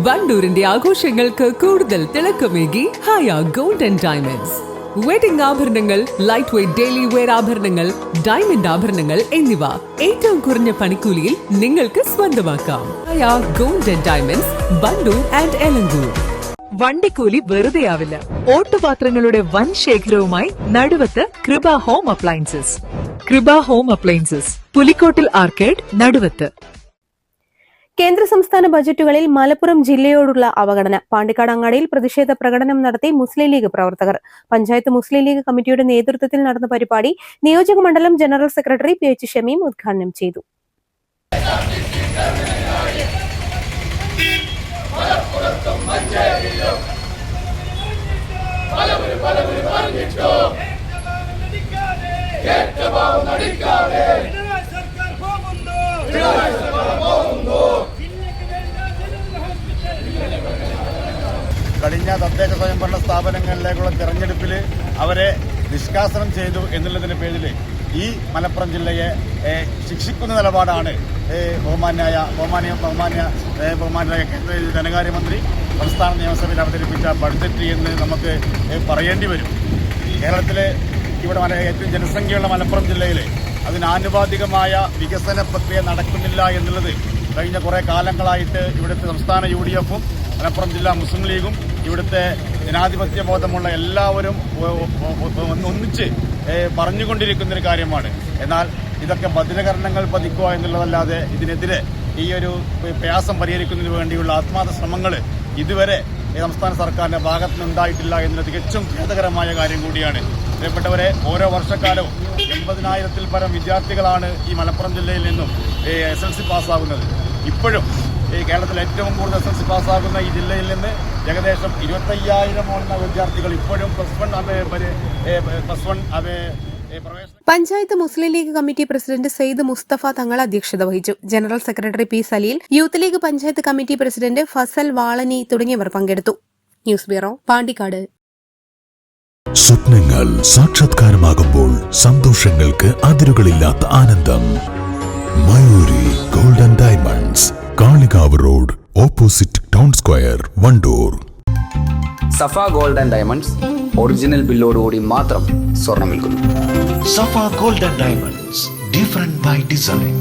വണ്ടൂരിന്റെ ആഘോഷങ്ങൾക്ക് കൂടുതൽ തിളക്കമേകി Haya gold and diamonds. Wedding ആഭരണങ്ങൾ, ലൈറ്റ് വെയ്റ്റ് ഡെയിലി വെയർ ആഭരണങ്ങൾ, ഡയമണ്ട് ആഭരണങ്ങൾ എന്നിവ ഏറ്റവും കുറഞ്ഞ പണിക്കൂലിയിൽ നിങ്ങൾക്ക് സ്വന്തമാക്കാം. Haya gold and diamonds, Wandoor and Elankur. വണ്ടിക്കൂലി വെറുതെയാവില്ല. ഓട്ടുപാത്രങ്ങളുടെ വൻ ശേഖരവുമായി Naduvath Kripa home appliances. Kripa home appliances, പുലിക്കോട്ടിൽ ആർക്കേഡ്, നടുവത്ത്. കേന്ദ്ര സംസ്ഥാന ബജറ്റുകളിൽ മലപ്പുറം ജില്ലയോടുള്ള അവഗണന. പാണ്ടിക്കാട് അങ്ങാടിയിൽ പ്രതിഷേധ പ്രകടനം നടത്തി മുസ്ലിം ലീഗ് പ്രവർത്തകർ. പഞ്ചായത്ത് മുസ്ലിം ലീഗ് കമ്മിറ്റിയുടെ നേതൃത്വത്തിൽ നടന്ന പരിപാടി നിയോജക മണ്ഡലം ജനറൽ സെക്രട്ടറി PH ഷമീം ഉദ്ഘാടനം ചെയ്തു. കഴിഞ്ഞ തദ്ദേശ സ്വയംഭരണ സ്ഥാപനങ്ങളിലേക്കുള്ള തെരഞ്ഞെടുപ്പിൽ അവരെ നിഷ്കാസനം ചെയ്തു എന്നുള്ളതിന്റെ പേരിൽ ഈ മലപ്പുറം ജില്ലയെ ശിക്ഷിക്കുന്ന നിലപാടാണ് ബഹുമാന്യ കേന്ദ്ര ധനകാര്യമന്ത്രി സംസ്ഥാന നിയമസഭയിൽ അവതരിപ്പിച്ച ബഡ്ജറ്റ് എന്ന് നമുക്ക് പറയേണ്ടി വരും. കേരളത്തിലെ ഇവിടെ ഏറ്റവും ജനസംഖ്യയുള്ള മലപ്പുറം ജില്ലയിൽ അതിനാനുപാതികമായ വികസന പ്രക്രിയ നടക്കുന്നില്ല എന്നുള്ളത് കഴിഞ്ഞ കുറേ കാലങ്ങളായിട്ട് ഇവിടുത്തെ സംസ്ഥാന UDF-ഉം മലപ്പുറം ജില്ലാ മുസ്ലിം ലീഗും ഇവിടുത്തെ ജനാധിപത്യ ബോധമുള്ള എല്ലാവരും ഒന്നിച്ച് പറഞ്ഞുകൊണ്ടിരിക്കുന്നൊരു കാര്യമാണ്. എന്നാൽ ഇതൊക്കെ ബദലകരണങ്ങൾ പതിക്കുക എന്നുള്ളതല്ലാതെ ഇതിനെതിരെ ഈ ഒരു പ്രയാസം പരിഹരിക്കുന്നതിന് വേണ്ടിയുള്ള ആത്മാർത്ഥ ശ്രമങ്ങൾ ഇതുവരെ സംസ്ഥാന സർക്കാരിന്റെ ഭാഗത്തു നിന്നുണ്ടായിട്ടില്ല എന്നത് തികച്ചും ഖേദകരമായ കാര്യം കൂടിയാണ്. പ്രിയപ്പെട്ടവരെ, ഓരോ വർഷക്കാലവും 80,000-ൽ പരം വിദ്യാർത്ഥികളാണ് ഈ മലപ്പുറം ജില്ലയിൽ നിന്നും SSLC പാസ്സാകുന്നത്. ഇപ്പോഴും കേരളത്തിൽ ഏറ്റവും കൂടുതൽ SSLC പാസ്സാകുന്ന ഈ ജില്ലയിൽ നിന്ന് ഏകദേശം 25,000 വിദ്യാർത്ഥികൾ ഇപ്പോഴും panchayat Muslim League committee president Syed Musthafa Thangal അധ്യക്ഷത വഹിച്ചു. General secretary P Saleel, Youth League panchayat committee president Fasal Valani തുടങ്ങിയവർ പങ്കെടുത്തു. News bureau, Pandikkad. സ്വപ്നങ്ങൾ സാക്ഷാത്കാരമാകുമ്പോൾ സന്തോഷങ്ങൾക്ക് അതിരുകളില്ലാത്ത ആനന്ദം. Mayuri gold and diamonds, Kalikavu road, opposite town square, Wandoor. Safa gold and diamonds original ബില്ലോടുകൂടി മാത്രം സ്വർണം വിൽക്കുന്നു. Safa gold and diamonds, different by design.